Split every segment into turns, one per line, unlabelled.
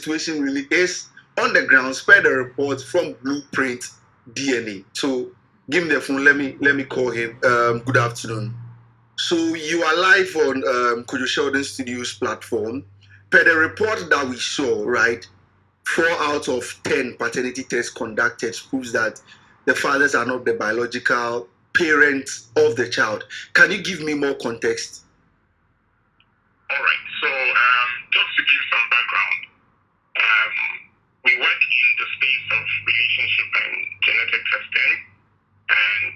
situation really is on the ground, spread a report from Blueprint DNA. So give me the phone. Let me call him. Good afternoon. So you are live on Kojo Sheldon Studios platform. Per the report that we saw, right? 4 out of 10 paternity tests conducted proves that the fathers are not the biological parents of the child. Can you give me more context?
All right. So just to give some background, we work in the space of relationship and genetic testing, and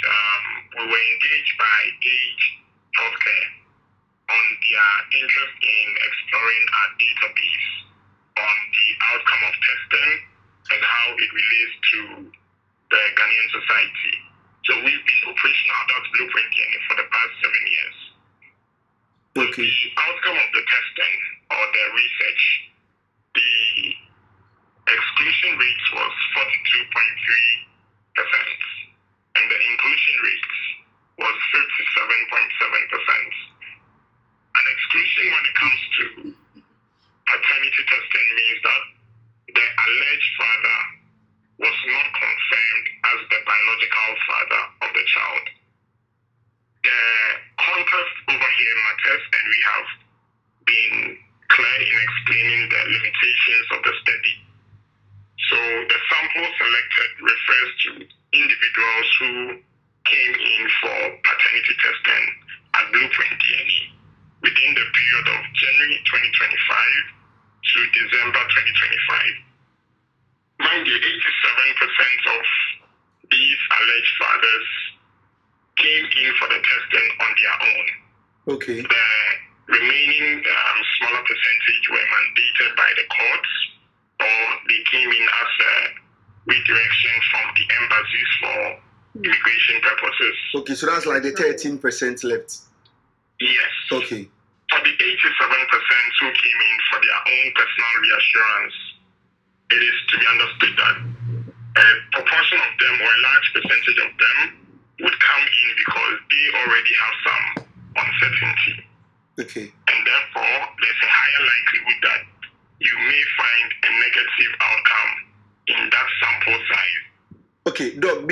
we were engaged by Age Healthcare on their interest in exploring our database on the outcome of testing and how it relates to the Ghanaian society. So we've been operational adult Blueprint DNA for the past 7 years.
Okay.
The outcome of the testing or the research, the exclusion rate was 42.3%, and the inclusion rate was 57.7%. An exclusion when it comes to paternity testing means that the alleged father was not confirmed as the biological father of the child. The context over here matters, and we have been clear in explaining the limitations of the study. So the sample selected refers to individuals who came in for paternity testing at Blueprint DNA within the period of January 2025 to December 2025. Mind you, 87% of these alleged fathers came in for the testing on their own.
Okay.
The remaining smaller percentage were mandated by the courts, or they came in as a redirection from the embassies for immigration purposes.
Okay, so that's like the 13% left.
Yes.
Okay.
For the 87% who came in for their own personal reassurance, it is to be understood that a proportion of them, or a large percentage of them, would come in because they already have some uncertainty.
Okay.
And therefore, there's a higher likelihood that you may find a negative outcome in that sample size.
Okay, Doc,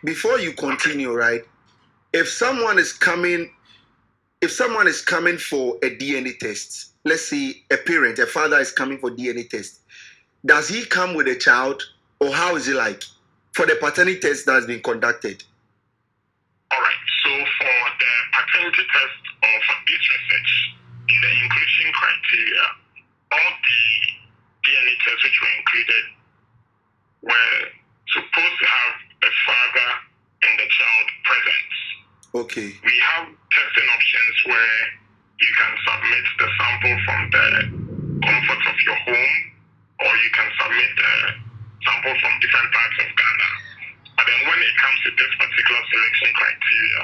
before you continue, right? If someone is coming for a DNA test, let's say a father is coming for DNA test, does he come with a child, or how is it like for the paternity test that's been conducted?
All right, so for the paternity test or for this research, in the inclusion criteria, all the DNA tests which were included were supposed to have the father and the child present.
Okay.
We have testing options where you can submit the sample from the comfort of your home, or you can submit the sample from different parts of Ghana. But then when it comes to this particular selection criteria,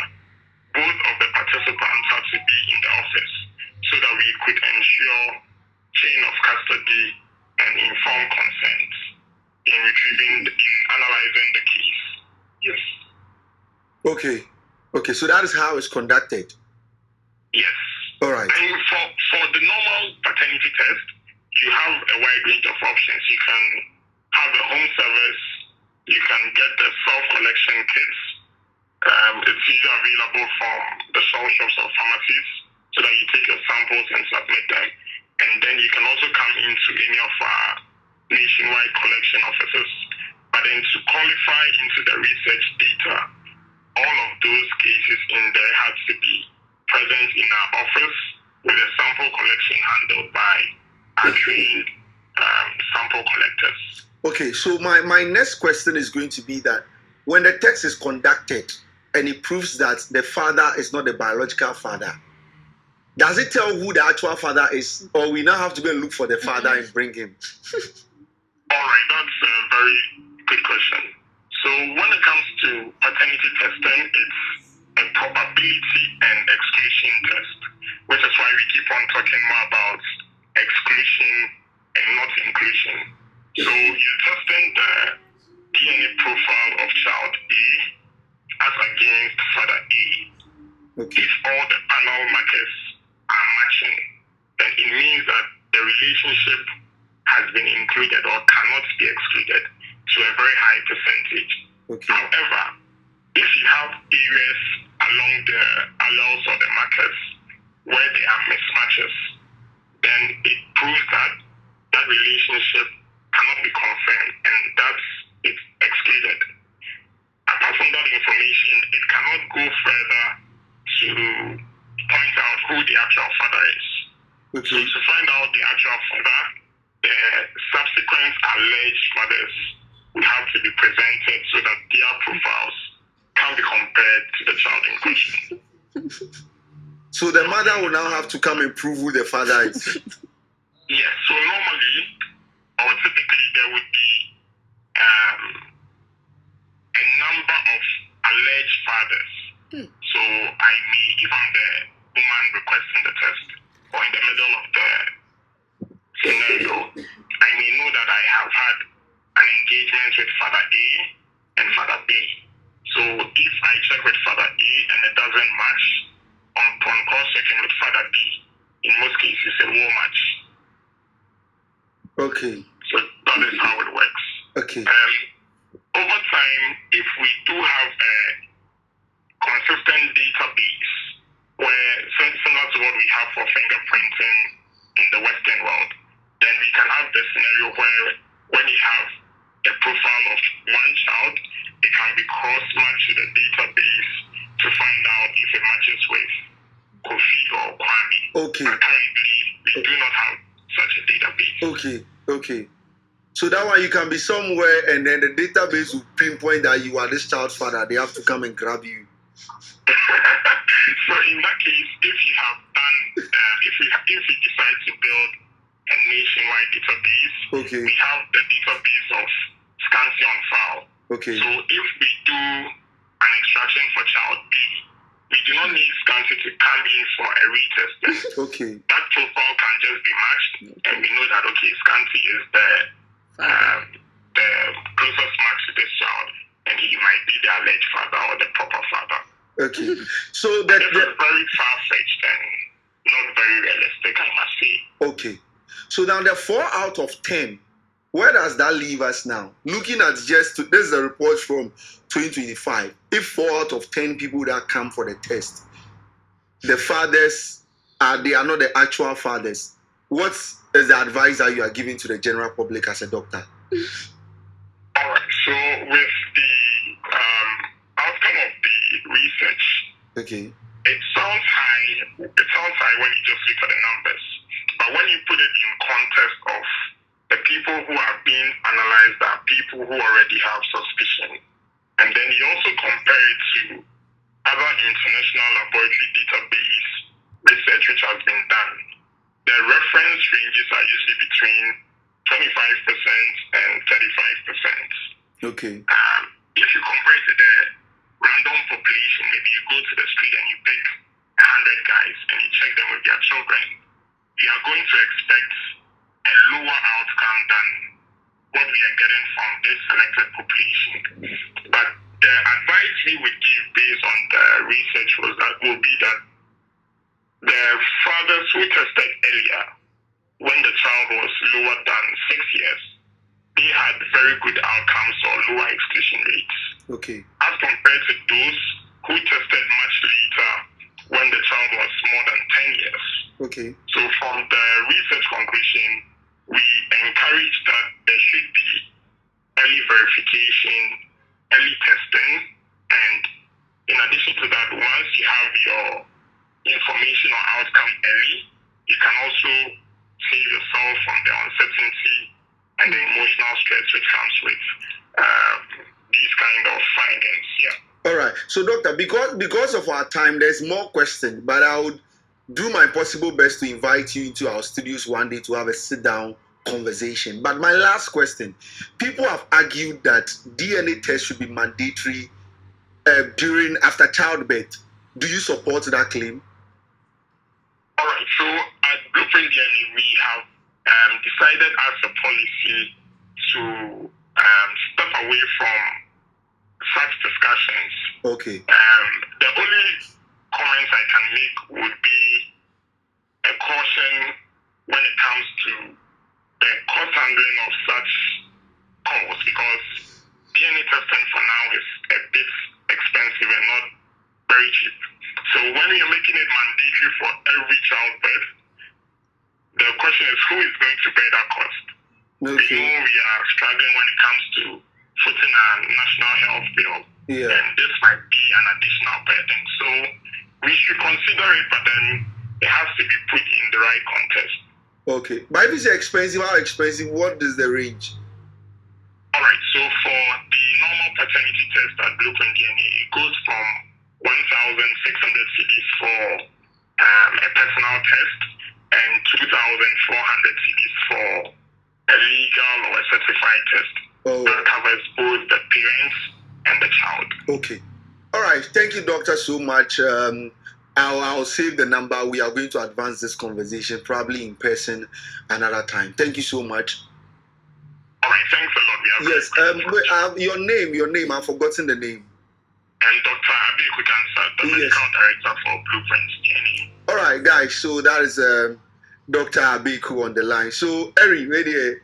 both of the participants have to be in the office so that we could ensure chain of custody and informed consent in analyzing the case. Yes.
Okay, so that is how it's conducted.
Yes.
All right.
And for the normal paternity test, you have a wide range of options. You can have a home service. You can get the self-collection kits. It's usually available from the small shops or pharmacies, so that you take your samples and submit them. And then you can also come into any of our nationwide collection offices. But then to qualify into the research data, all of those cases in there had to be present in our office with a sample collection handled by our trained sample collectors.
Okay, so my next question is going to be that when the test is conducted and it proves that the father is not the biological father, does it tell who the actual father is, or we now have to go and look for the father and bring him?
All right, that's a very good question. So when it comes to paternity testing, it's a probability and exclusion test, which is why we keep on talking more about exclusion and not inclusion. So you're testing the DNA profile of child A as against father A.
Okay.
If all the panel markers are matching, then it means that the relationship has been included or cannot be excluded to a very high percentage.
Okay.
However, if you have areas along the alleles or the markers where there are mismatches, then it proves that that relationship cannot be confirmed and that's it's excluded. Apart from that information, it cannot go further to point out who the actual father is.
Okay.
So to find out the actual father, the subsequent alleged fathers will have to be presented so that their profiles can be compared to the child in question.
So the mother will now have to come and prove who the father is.
Yes, so normally or typically there would be a number of alleged fathers. So I may, if I'm the woman requesting the test or in the middle of the scenario, I may know that I have had an engagement with father A and father B. So if I check with father A and it doesn't match, upon cross-checking with father B, in most cases it will match.
Okay.
So that is how it works.
Okay.
Over time, if we do have a consistent database where similar to what we have for fingerprinting in the Western world, then we can have the scenario where when you have a profile of one child, it can be cross-matched to the database to find out if it matches with Kofi or Kwame.
Okay.
But currently, we do not have such a database.
Okay. Okay. So that one you can be somewhere and then the database will pinpoint that you are this child's father. They have to come and grab you.
So in that case, if you have done, if you decide to build a nationwide database,
Okay.
we have the database of Scansi on file.
Okay.
So if we do an extraction for child B, we do not need Scansi to come in for a retest.
Okay.
That profile can just be matched, and we know that okay, Scansi is the closest match to this child, and he might be the alleged father or the proper father.
Okay. So that
This is very far-fetched and not very realistic, I must say.
Okay. So now the 4 out of 10, where does that leave us now? Looking at this is a report from 2025. If 4 out of 10 people that come for the test, the fathers they are not the actual fathers, what is the advice that you are giving to the general public as a doctor?
All right. So with the outcome of the research,
Okay.
it sounds high. It sounds high when you just look at the numbers, but when you put it in context of the people who are being analyzed are people who already have suspicion, and then you also compare it to other international laboratory database research which has been done, the reference ranges are usually between 25% and 35%.
Okay.
If you compare it to the random population, maybe you go to the street and you pick 100 guys and you check them with their children, you are going to expect a lower outcome than what we are getting from this selected population. But the advice we would give based on the research will be that the fathers who tested earlier, when the child was lower than 6 years, they had very good outcomes or lower exclusion rates.
Okay.
As compared to those who tested much later when the child was more than 10 years.
Okay.
So from the research conclusion, we encourage that there should be early verification, early testing, and in addition to that, once you have your information or outcome early, you can also save yourself from the uncertainty and the emotional stress which comes with these kind of findings. Yeah.
All right. So, doctor, because of our time, there's more questions, but I would do my possible best to invite you into our studios one day to have a sit-down conversation. But my last question: people have argued that DNA test should be mandatory after childbirth. Do you support that claim?
All right. So at Blueprint DNA, we have decided as a policy to step away from such discussions.
Okay.
The only comments I can make would be a caution when it comes to the cost handling of such calls, because DNA testing for now is a bit expensive and not very cheap. So when you're making it mandatory for every childbirth, the question is who is going to bear that cost?
Okay.
We know we are struggling when it comes to footing a national health bill.
Yeah.
And this might be an additional burden. So we should consider it, but then it has to be put in the right context.
Okay. But if it's expensive, how expensive? What is the range?
All right. So for the normal paternity test at Blueprint DNA, it goes from 1,600 cedis for a personal test and 2,400 cedis for a legal or a certified test.
Oh.
That covers both the parents and the child.
Okay. All right. Thank you, doctor, so much. I'll save the number. We are going to advance this conversation probably in person another time. Thank you so much.
All right. Thanks a lot.
Yes. Your name. I've forgotten the name.
And Dr. Abeiku Ghansah, the medical director for Blueprint DNA.
All right, guys. So that is Dr. Abeiku on the line. So, Eri, right here.